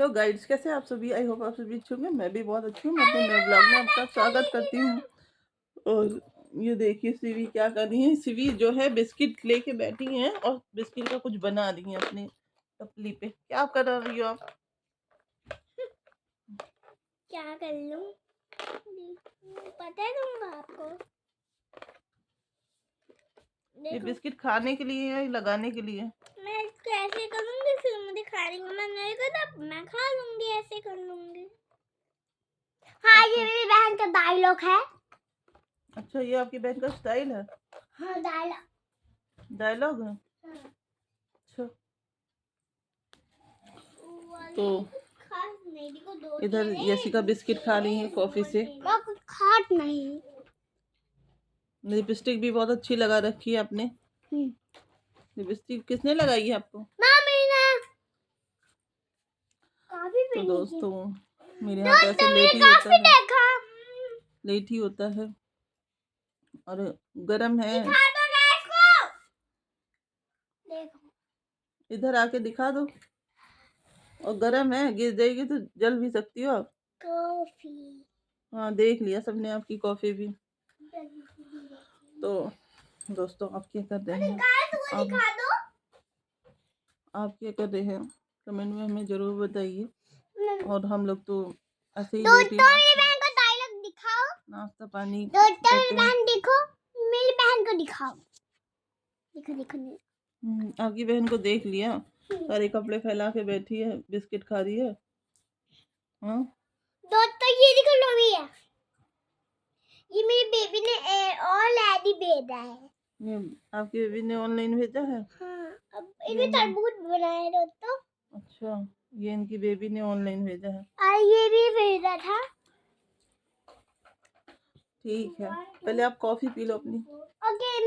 Hello guides, कैसे हैं आप सभी। आई होप आप सभी अच्छे होंगे। मैं भी बहुत अच्छी हूँ। मैं अपने नए ब्लॉग में आपका स्वागत करती हूँ। और ये देखिए सिवी क्या कर रही है। सिवी जो है बिस्किट लेके बैठी हैं और बिस्किट का कुछ बना रही हैं अपनी टपली पे। क्या कर रही हो आप? क्या कर लूं? पता है दूंगा आपको। ये देखो बिस्किट खाने के लिए है या लगाने के लिए? मैं इसको ऐसे करूंगी, फिर मुझे खा रही हूँ। मैं नहीं करता, मैं खा लूंगी, ऐसे कर लूंगी। हाँ, ये मेरी बहन का डायलॉग है। अच्छा, ये आपकी बहन का स्टाइल है? हाँ, डायलॉग है। अच्छा, तो इधर यशिका बिस्किट खा रही है कॉफी से। खाट नहीं। लिपस्टिक भी बहुत अच्छी लगा रखी है आपने। लिपस्टिक किसने लगाई है आपको? मम्मी ने। काफी तो दोस्तों, मेरे यहाँ तो ऐसे तुमने लेट ही होता काफी है, देखा। लेट ही होता है और गरम है। दिखा दो ना इसको। देखो इधर आके दिखा दो। और गरम है, गिर जाएगी तो जल भी सकती हो आप। कॉफी। हाँ, देख लिया सबने आपकी कॉफी भी। तो दोस्तों, आप क्या कर रहे हैं? दिखा दो। आप क्या कर रहे हैं कमेंट में हमें जरूर बताइए। और हम लोग तो ऐसे ही दोस्तों, लेट ही मेरी बहन का डायलॉग दिखाओ। नाश्ता पानी दोस्तों, मेरी करते हैं। बहन देखो, मेरी बहन को दिखाओ। देखो देखो। आपकी बहन को देख लिया, सारे कपड़े फैला के बैठी है, बिस्किट खा रही है। हाँ दोस्तों, ये देखो लोरी है। ये मेरी बेबी ने ऑलरेडी भेजा है। ये आपकी बेबी ने ऑनलाइन भेजा है। हाँ, अब इन्हें तरबूज बनाया है दोस्तों। अच्छा, ये इनकी बेबी ने ऑनलाइन भेजा है। और ये भी भेजा था। ठीक है, पहले आप कॉफी पी लो अपनी। ओके,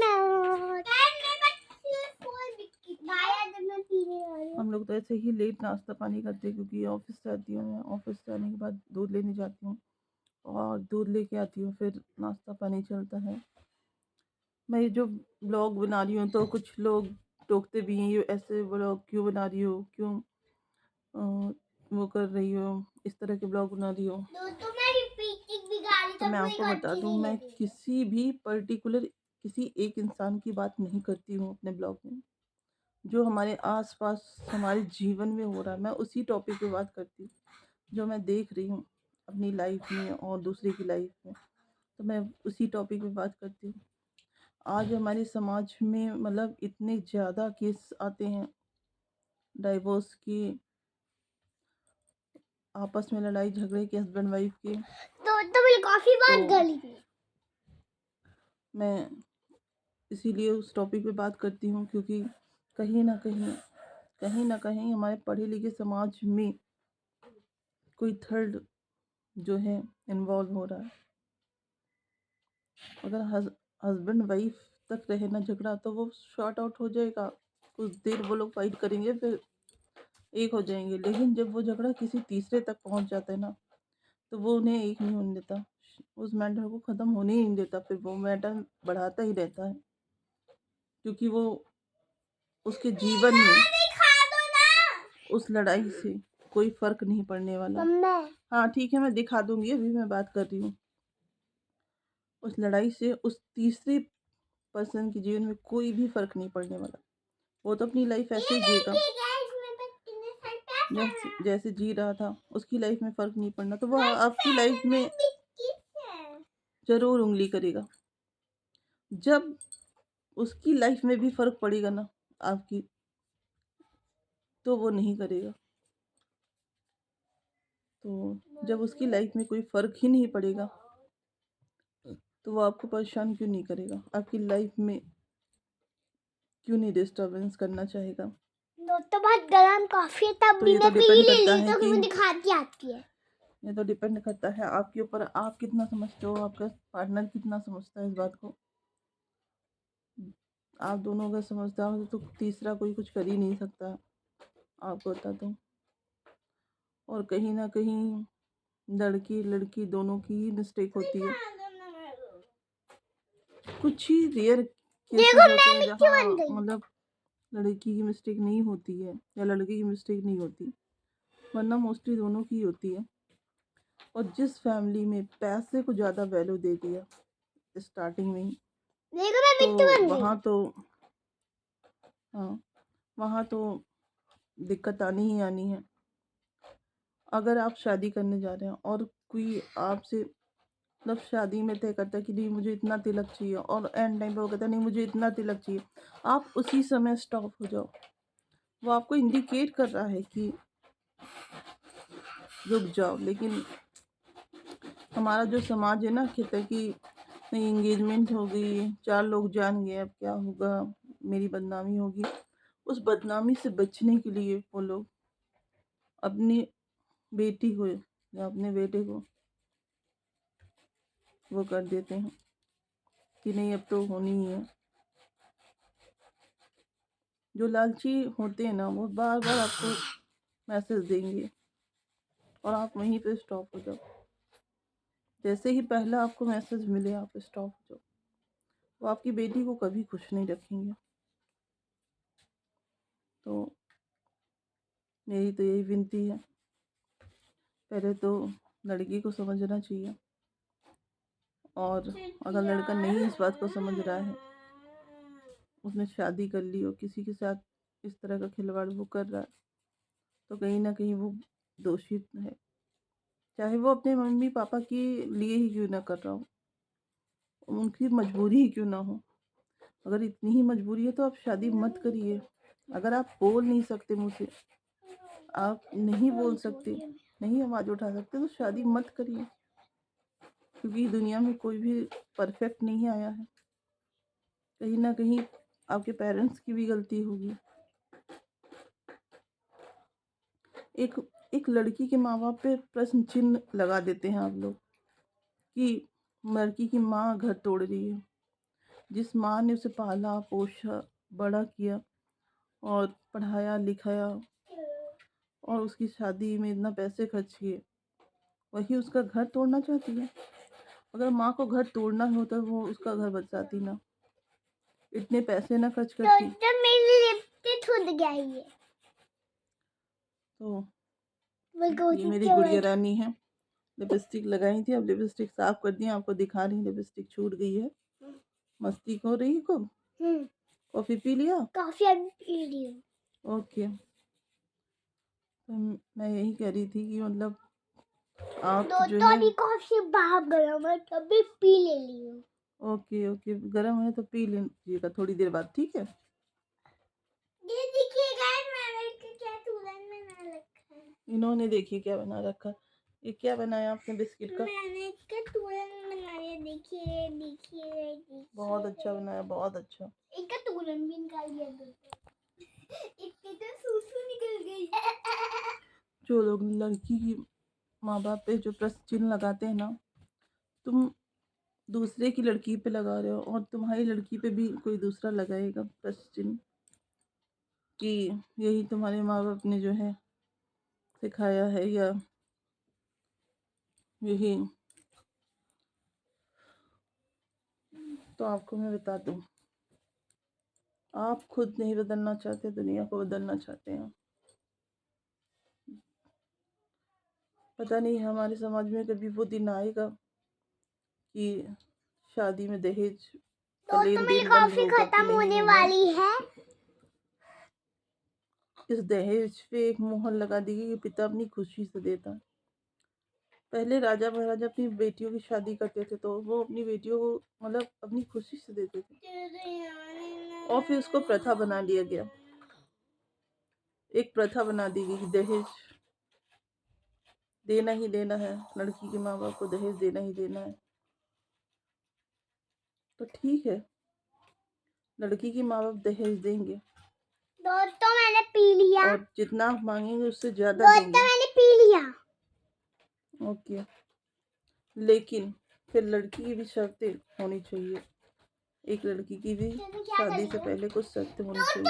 हम लोग तो ऐसे ही लेट नाश्ता पानी करते हैं क्योंकि ऑफिस जाती हूँ मैं। ऑफिस जाने के बाद दूध लेने जाती हूँ और दूध लेके आती हूँ, फिर नाश्ता पानी चलता है। मैं ये जो ब्लॉग बना रही हूँ तो कुछ लोग टोकते भी हैं, ये ऐसे ब्लॉग क्यों बना रही हो, क्यों वो कर रही हो, इस तरह के ब्लॉग बना रही हो। तो मैं आपको बता दूं, मैं किसी भी पर्टिकुलर किसी एक इंसान की बात नहीं करती हूँ अपने ब्लॉग में। जो हमारे आसपास हमारे जीवन में हो रहा है, मैं उसी टॉपिक पे बात करती हूँ। जो मैं देख रही हूँ अपनी लाइफ में और दूसरे की लाइफ में, तो मैं उसी टॉपिक पे बात करती हूँ। आज हमारे समाज में मतलब इतने ज़्यादा केस आते हैं डाइवोर्स की, आपस में लड़ाई झगड़े के, हस्बैंड वाइफ के। तो मेरी काफी बात गली थी। मैं इसीलिए उस टॉपिक पे बात करती हूँ क्योंकि कहीं ना कहीं हमारे पढ़े लिखे समाज में कोई थर्ड जो है इन्वॉल्व हो रहा है। अगर हस्बैंड वाइफ तक रहे ना झगड़ा तो वो शॉर्ट आउट हो जाएगा, कुछ देर वो लोग फाइट करेंगे, फिर एक हो जाएंगे। लेकिन जब वो झगड़ा किसी तीसरे तक पहुंच जाता है ना, तो वो उन्हें एक नहीं होने देता, उस मैटर को ख़त्म होने ही नहीं देता, फिर वो मैटर बढ़ाता ही रहता है क्योंकि वो उसके जीवन में उस लड़ाई से कोई फर्क नहीं पड़ने वाला। हाँ ठीक है, मैं दिखा दूंगी, अभी मैं बात कर रही हूँ। उस लड़ाई से उस तीसरे पर्सन के जीवन में कोई भी फर्क नहीं पड़ने वाला। वो तो अपनी लाइफ ऐसे ही जिएगा जैसे जी रहा था, उसकी लाइफ में फर्क नहीं पड़ना, तो वो आपकी लाइफ में जरूर उंगली करेगा। जब उसकी लाइफ में भी फर्क पड़ेगा ना आपकी, तो वो नहीं करेगा। तो जब उसकी लाइफ में कोई फर्क ही नहीं पड़ेगा तो वो आपको परेशान क्यों नहीं करेगा, आपकी लाइफ में क्यों नहीं डिस्टर्बेंस करना चाहेगा। दोस्तों, बहुत गरम कॉफी है, तब तो भी ये तो मैं पी डिपेंड ले करता ली है तो कि मुझे खाती आती है। ये तो डिपेंड करता है आपके ऊपर, आप कितना समझते हो, आपका पार्टनर कितना समझता है इस बात को। आप दोनों अगर समझदार हो तो तीसरा कोई कुछ कर ही नहीं सकता, आपको बता दूँ। और कहीं ना कहीं लड़की लड़की दोनों की ही मिस्टेक होती है। कुछ ही रेयर केसेस होते हैं जहाँ मतलब लड़की की मिस्टेक नहीं होती है या लड़के की मिस्टेक नहीं होती। वरना मोस्टली दोनों की होती है। और जिस फैमिली में पैसे को ज़्यादा वैल्यू दे दिया स्टार्टिंग में ही, देखो मैं तो बिट्टू बन गई। वहाँ तो हाँ, वहाँ तो दिक्कत आनी ही आनी है। अगर आप शादी करने जा रहे हैं और कोई आपसे मतलब शादी में तय करता है कि नहीं मुझे इतना तिलक चाहिए, और एंड टाइम पे वो कहता है नहीं मुझे इतना तिलक चाहिए, आप उसी समय स्टॉप हो जाओ। वो आपको इंडिकेट कर रहा है कि रुक जाओ। लेकिन हमारा जो समाज है ना, कहता है कि नहीं एंगेजमेंट हो गई, 4 लोग जान गए, अब क्या होगा, मेरी बदनामी होगी। उस बदनामी से बचने के लिए वो लोग अपनी बेटी को या अपने बेटे को वो कर देते हैं कि नहीं अब तो होनी ही है। जो लालची होते हैं ना, वो बार बार आपको मैसेज देंगे और आप वहीं पे स्टॉप हो जाओ। जैसे ही पहला आपको मैसेज मिले आप स्टॉप हो जाओ। वो आपकी बेटी को कभी खुश नहीं रखेंगे। तो मेरी तो यही विनती है, पहले तो लड़की को समझना चाहिए, और अगर लड़का नहीं इस बात को समझ रहा है, उसने शादी कर ली और किसी के साथ इस तरह का खिलवाड़ वो कर रहा है, तो कहीं ना कहीं वो दोषित है। चाहे वो अपने मम्मी पापा के लिए ही क्यों ना कर रहा हो, उनकी मजबूरी ही क्यों ना हो। अगर इतनी ही मजबूरी है तो आप शादी मत करिए। अगर आप बोल नहीं सकते मुझसे, आप नहीं बोल सकते, नहीं आवाज़ उठा सकते, तो शादी मत करिए। क्योंकि दुनिया में कोई भी परफेक्ट नहीं आया है। कहीं ना कहीं आपके पेरेंट्स की भी गलती होगी। एक एक लड़की के माँ बाप पे प्रश्न चिन्ह लगा देते हैं आप लोग कि लड़की की माँ घर तोड़ रही है। जिस माँ ने उसे पाला पोसा बड़ा किया और पढ़ाया लिखाया और उसकी शादी में इतना पैसे खर्च किए, वही उसका घर तोड़ना चाहती है। अगर माँ को घर तोड़ना होता वो उसका घर बचाती ना, इतने पैसे ना खर्च करती। तो मेरी लिपस्टिक छूट गई है। तो ये मेरी गुड़िया रानी है, लिपस्टिक लगाई थी, अब लिपस्टिक साफ कर दी, आपको दिखा रही, लिपस्टिक छूट गई है। मस्ती हो रही है को। कॉफी पी लिया? कॉफी अभी पी रही हूँ। ओके। तो मैं यही कह रही थी कि मतलब आप जो तो है अभी कॉफी बाहर गरम है तभी पी ले ली हूँ। ओके ओके, गर्म है तो पी लीजिएगा थोड़ी देर बाद, ठीक है। ये देखिए गाइस मैंने क्या तुरंत बना रखा है। इन्होंने देखिए क्या बना रखा। ये क्या बनाया आपने बिस्किट का? मैंने इसका तुरंत बनाया, देखिए देखिए। बहुत अच्छा बनाया, बहुत अच्छा। इसका तुरंत भी निकाल दिया इसके तो सूसू निकल गई। जो लोग लड़की की माँ बाप पे जो प्रश्न चिन्ह लगाते हैं ना, तुम दूसरे की लड़की पे लगा रहे हो और तुम्हारी लड़की पे भी कोई दूसरा लगाएगा प्रश्न चिन्ह कि यही तुम्हारे माँ बाप ने जो है सिखाया है, या यही। तो आपको मैं बता दूं, आप खुद नहीं बदलना चाहते, दुनिया को बदलना चाहते हैं। पता नहीं हमारे समाज में कभी वो दिन आएगा कि शादी में दहेज का लेन मेरी देन बंद कॉफी होगा कि खत्म नहीं होने होगा। वाली है। इस दहेज पे एक मोहर लगा दी गई कि पिता अपनी खुशी से देता। पहले राजा महाराजा अपनी बेटियों की शादी करते थे तो वो अपनी बेटियों को मतलब अपनी खुशी से देते थे, और फिर उसको प्रथा बना लिया गया। एक प्रथा बना दी गई कि दहेज देना ही देना है, लड़की के माँ बाप को दहेज देना ही देना है। तो ठीक है, लड़की के माँ बाप दहेज देंगे दोस्तों मैंने पी लिया। और जितना आप मांगेंगे उससे ज्यादा देंगे। मैंने पी लिया। ओके, लेकिन फिर लड़की की भी शर्तें होनी चाहिए। एक लड़की की भी शादी से पहले कुछ शर्तें होनी चाहिए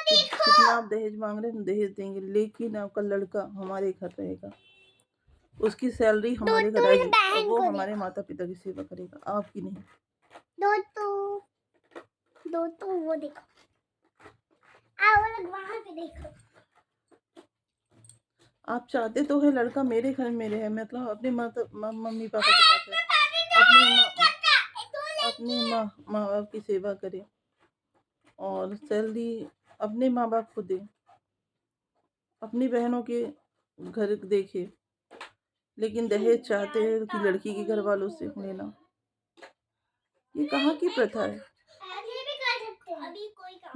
कि जितना आप दहेज मांग रहे हैं हम दहेज देंगे, लेकिन आपका लड़का हमारे घर रहेगा, उसकी सैलरी हमारे घर आएगी और वो हमारे माता पिता की सेवा करेगा, आपकी नहीं। दोस्तों वो देखो, वो लोग वहां पे देखो। आप चाहते तो है लड़का मेरे घर में रहे, मतलब अपने मम्मी पापा के साथ रहे, अपने माँ बाप की सेवा करे और सैलरी अपने माँ बाप को दे, अपनी बहनों के घर देखे, लेकिन दहेज चाहते हैं कि लड़की के घर वालों से लेना। ये कहाँ की प्रथा है?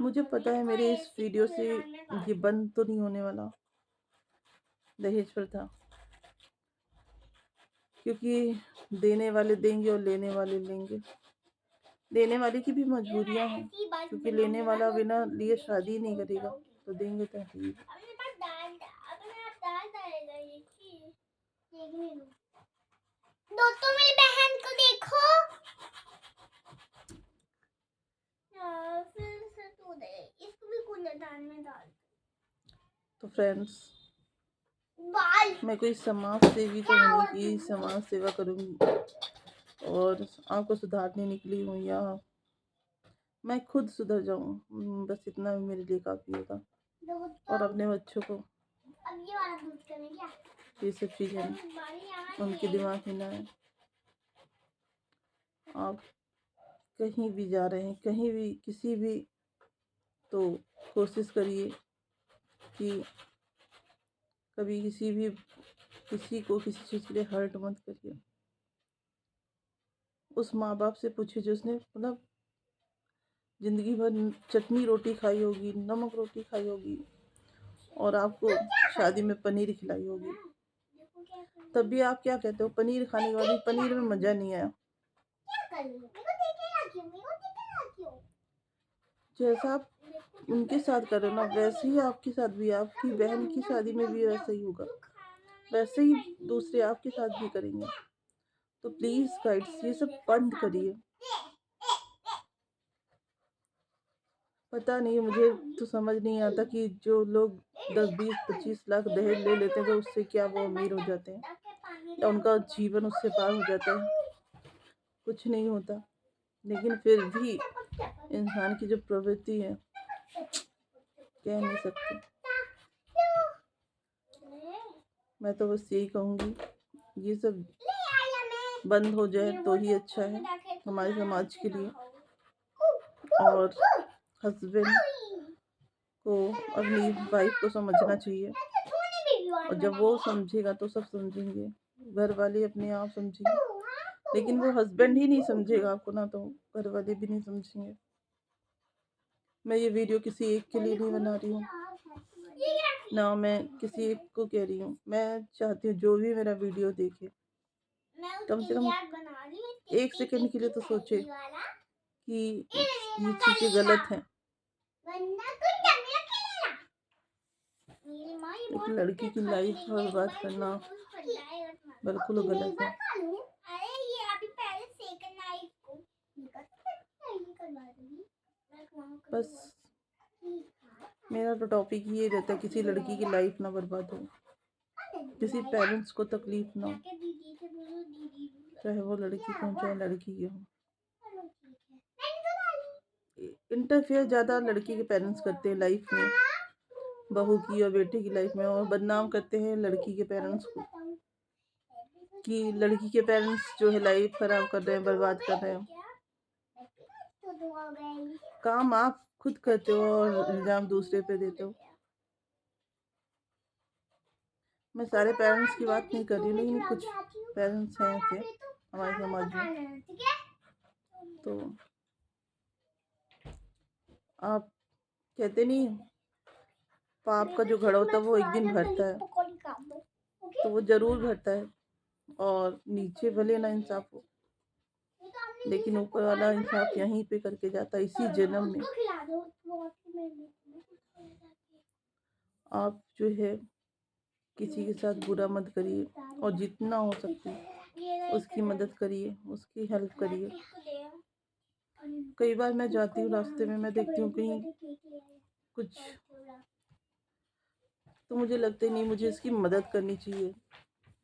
मुझे पता है मेरे इस वीडियो से ये बंद तो नहीं होने वाला, दहेज प्रथा, क्योंकि देने वाले देंगे और लेने वाले लेंगे। देने वाले की भी मजबूरियां हैं, क्योंकि लेने वाला बिना लिए शादी नहीं करेगा, तो देंगे तो ही। दोस्तों मेरी बहन को देखो। फिर से तू दे, इसको भी कूड़ेदान में डाल। तो फ्रेंड्स, बाल मैं कोई समाज सेवी तो नहीं कि समाज सेवा करूंगी और आपको सुधारने निकली हूँ या मैं खुद सुधर जाऊं, बस इतना भी मेरे लिए काफ़ी होगा। और अपने बच्चों को अब ये वाला दूध करें क्या? ये सब चीज़ें उनके दिमाग में ना आए। आप कहीं भी जा रहे हैं, कहीं भी किसी भी, तो कोशिश करिए कि कभी किसी को किसी चीज़ के लिए हर्ट मत करिए। उस माँ बाप से पूछिए जो उसने मतलब ज़िंदगी भर चटनी रोटी खाई होगी, नमक रोटी खाई होगी और आपको शादी में पनीर खिलाई होगी, तब भी आप क्या कहते हो? पनीर खाने के बाद भी पनीर में मज़ा नहीं आया। जैसा आप उनके साथ कर रहे हो ना, वैसे ही आपके साथ भी, आपकी बहन की शादी में भी वैसा ही होगा, वैसे ही दूसरे आपके साथ भी करेंगे। तो प्लीज़ गाइड्स, ये सब बंद करिए। पता नहीं, मुझे तो समझ नहीं आता कि जो लोग 10-20-25 लाख दहेज ले लेते हैं तो उससे क्या वो अमीर हो जाते हैं या उनका जीवन उससे पार हो जाता है? कुछ नहीं होता। लेकिन फिर भी इंसान की जो प्रवृत्ति है, कह नहीं सकते। मैं तो बस यही कहूँगी, ये सब बंद हो जाए तो ही अच्छा है हमारे समाज के लिए। और हस्बैंड को अपनी वाइफ को समझना चाहिए, और जब वो समझेगा तो सब समझेंगे, घर वाले अपने आप समझेंगे। लेकिन वो हस्बैंड ही नहीं समझेगा आपको ना, तो घर वाले भी नहीं समझेंगे। मैं ये वीडियो किसी एक के लिए नहीं बना रही हूँ ना, मैं किसी एक को कह रही हूँ। मैं चाहती हूँ जो भी मेरा वीडियो देखे, कम से कम 1 सेकंड के लिए तो सोचे कि ये चीज़ें गलत हैं। एक लड़की की लाइफ बर्बाद करना बिल्कुल गलत है। बस मेरा तो टॉपिक ये रहता है, किसी लड़की की लाइफ ना बर्बाद हो, किसी पेरेंट्स को तकलीफ ना हो, चाहे वो लड़की की हो चाहे लड़की की हो। इंटरफेयर ज़्यादा लड़की के पेरेंट्स करते हैं लाइफ में, बहू की और बेटे की लाइफ में, और बदनाम करते हैं लड़की के पेरेंट्स को कि लड़की के पेरेंट्स जो है लाइफ खराब कर रहे हैं, बर्बाद कर रहे हैं। काम आप खुद करते हो और इल्ज़ाम दूसरे पे देते हो। मैं सारे पेरेंट्स की बात नहीं कर रही हूँ, लेकिन कुछ पेरेंट्स हैं ऐसे हमारे समाज में। तो आप कहते नहीं, पाप का जो घड़ा होता है वो एक दिन भरता है, तो वो ज़रूर भरता है। और नीचे भले ना इंसाफ हो, लेकिन ऊपर वाला इंसाफ यहीं पे करके जाता है, इसी जन्म में। आप जो है किसी के साथ बुरा मत करिए, और जितना हो सकते उसकी मदद करिए, उसकी हेल्प करिए। कई बार मैं जाती हूँ रास्ते में, मैं देखती हूँ कहीं कुछ, तो मुझे लगता ही नहीं मुझे इसकी मदद करनी चाहिए,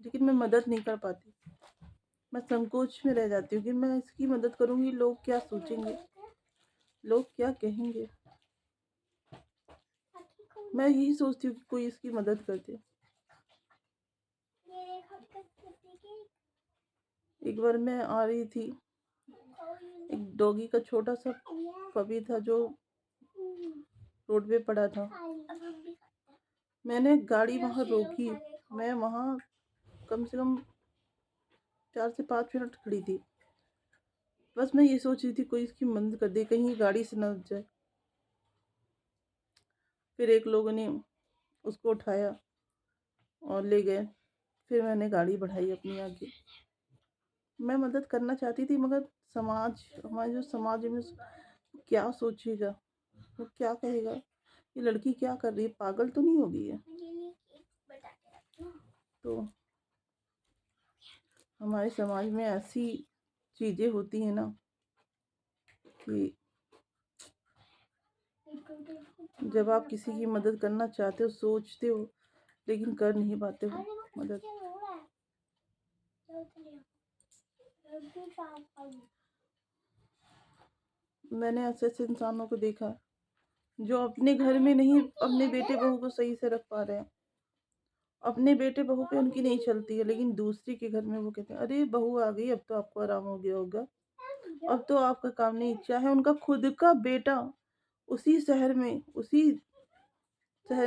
लेकिन मैं मदद नहीं कर पाती। मैं संकोच में रह जाती हूँ कि मैं इसकी मदद करूँगी, लोग क्या सोचेंगे, लोग क्या कहेंगे। मैं यही सोचती हूँ कि कोई इसकी मदद कर दे। एक बार मैं आ रही थी, एक डॉगी का छोटा सा पपी था जो रोड पे पड़ा था। मैंने गाड़ी वहाँ रोकी, मैं वहाँ कम से कम 4 से 5 मिनट खड़ी थी। बस मैं ये सोच रही थी कोई इसकी मदद कर दे, कहीं गाड़ी से न जाए। फिर एक लोगों ने उसको उठाया और ले गए। फिर मैंने गाड़ी बढ़ाई अपनी आगे। मैं मदद करना चाहती थी, मगर समाज, हमारे जो समाज में क्या सोचेगा, वो क्या कहेगा, ये लड़की क्या कर रही है, पागल तो नहीं हो गई है। तो हमारे समाज में ऐसी चीज़ें होती हैं ना कि जब आप किसी की मदद करना चाहते हो, सोचते हो, लेकिन कर नहीं पाते हो मदद। मैंने ऐसे ऐसे इंसानों को देखा जो अपने घर में नहीं अपने बेटे बहू को सही से रख पा रहे हैं। अपने बेटे बहू पे उनकी नहीं चलती है, लेकिन दूसरे के घर में वो कहते हैं अरे बहू आ गई, अब तो आपको आराम हो गया होगा, अब तो आपका काम नहीं। चाहे उनका खुद का बेटा उसी शहर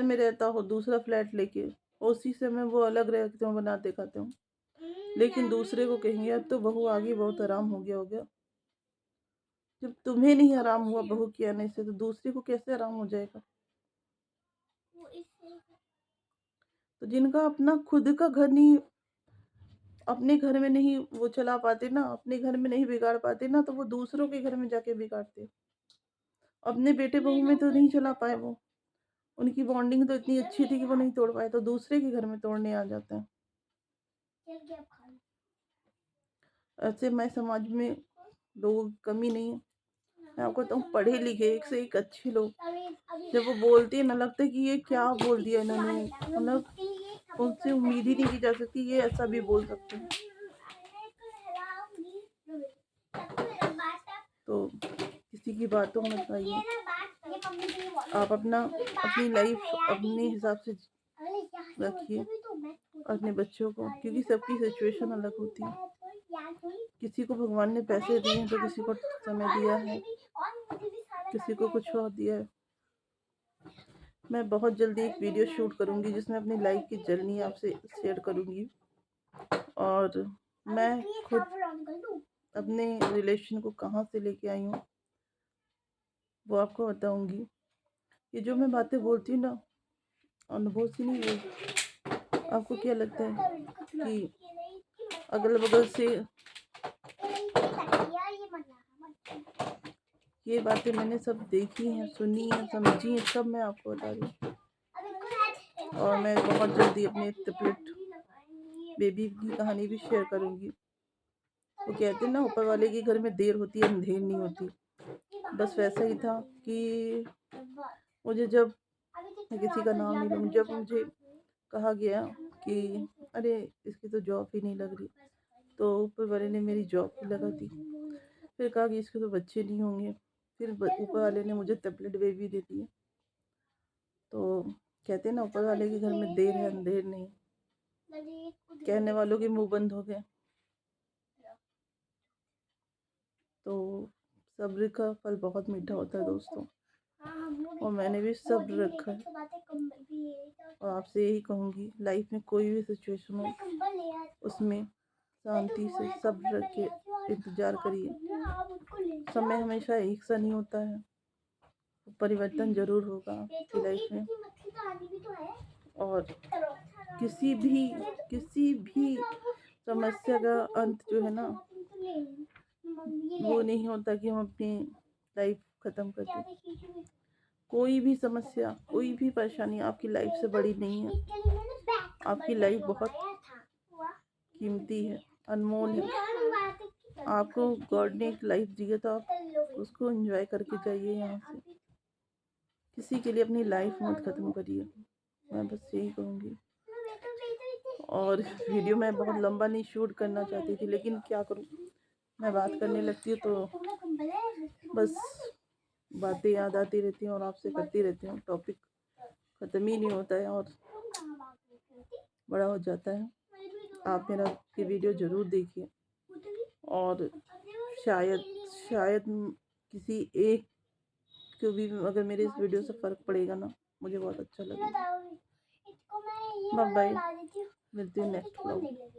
में रहता हो, दूसरा फ्लैट लेके, उसी समय वो अलग रहते हो, बनाते खाते हो, लेकिन दूसरे को कहेंगे अब तो बहू आ गई, बहुत आराम हो गया होगा। जब तुम्हें नहीं आराम हुआ बहू के आने से, तो दूसरे को कैसे आराम हो जाएगा। तो जिनका अपना खुद का घर नहीं, अपने घर में नहीं वो चला पाते ना, अपने घर में नहीं बिगाड़ पाते ना, तो वो दूसरों के घर में जाके बिगाड़ते। अपने बेटे बहू में तो नहीं चला पाए वो, उनकी बॉन्डिंग तो इतनी अच्छी थी कि वो नहीं तोड़ पाए, तो दूसरे के घर में तोड़ने आ जाते हैं। ऐसे मैं समाज में लोगों की कमी नहीं है। मैं आपको बताऊँ, पढ़े लिखे एक से एक अच्छे लोग, जब वो बोलते हैं ना, लगता है कि ये क्या बोल दिया इन्होंने, मतलब उनसे उम्मीद ही नहीं की जा सकती ये ऐसा भी बोल सकते हैं। तो किसी की बातों में मत आइए, आप अपनी लाइफ अपने हिसाब से रखिए, अपने बच्चों को, क्योंकि सबकी सिचुएशन अलग होती है। किसी को भगवान ने पैसे दिए हैं, तो किसी को समय दिया है, किसी को कुछ और दिया है। मैं बहुत जल्दी एक वीडियो शूट करूंगी जिसमें अपनी लाइफ की जर्नी आपसे शेयर करूंगी, और मैं खुद अपने रिलेशन को कहाँ से लेके आई हूँ वो आपको बताऊंगी। ये जो मैं बातें बोलती हूँ ना, अनुभव से नहीं बोलती। आपको क्या लगता है कि अगल बगल से ये बातें मैंने सब देखी हैं, सुनी हैं, समझी हैं, सब मैं आपको बता रही हूँ। और मैं बहुत जल्दी अपने ट्रिपलेट बेबी की कहानी भी शेयर करूँगी। वो कहते हैं ना, ऊपर वाले के घर में देर होती है अंधेर नहीं होती। बस वैसा ही था कि मुझे, जब मैं किसी का नाम नहीं लूँगी, जब मुझे कहा गया कि अरे इसकी तो जॉब ही नहीं लग रही, तो ऊपर वाले ने मेरी जॉब भी लगा दी। फिर कहा कि इसके तो बच्चे नहीं होंगे, फिर ऊपर वाले ने मुझे टैबलेट बेबी दे दी। तो कहते हैं ना, ऊपर वाले के घर में देर है अंधेर नहीं। कहने वालों के मुंह बंद हो गए। तो सब्र का फल बहुत मीठा होता है दोस्तों, और मैंने भी सब्र रखा है। और आपसे यही कहूँगी, लाइफ में कोई भी सिचुएशन हो, उसमें शांति से सब्र रख के इंतज़ार करिए। समय हमेशा एक सा नहीं होता है, परिवर्तन जरूर होगा आपकी लाइफ में। और किसी भी समस्या का अंत जो है ना, वो नहीं होता कि हम अपनी लाइफ ख़त्म कर दें। कोई भी समस्या, कोई भी परेशानी आपकी लाइफ से बड़ी नहीं है। आपकी लाइफ बहुत कीमती है, अनमोल है। आपको गॉड ने एक लाइफ दी है, तो आप उसको एंजॉय करके जाइए यहाँ से। किसी के लिए अपनी लाइफ मत ख़त्म करिए, मैं बस यही कहूँगी। और वीडियो मैं बहुत लंबा नहीं शूट करना चाहती थी, लेकिन क्या करूँ, मैं बात करने लगती हूँ तो बस बातें याद आती रहती हैं और आपसे करती रहती हूँ। टॉपिक ख़त्म ही नहीं होता है और बड़ा हो जाता है। आप मेरा ये वीडियो ज़रूर देखिए। और शायद शायद किसी एक को भी अगर मेरे इस वीडियो से फ़र्क पड़ेगा ना, मुझे बहुत अच्छा लगेगा। बाय बाय, मिलती हूँ नेक्स्ट व्लॉग।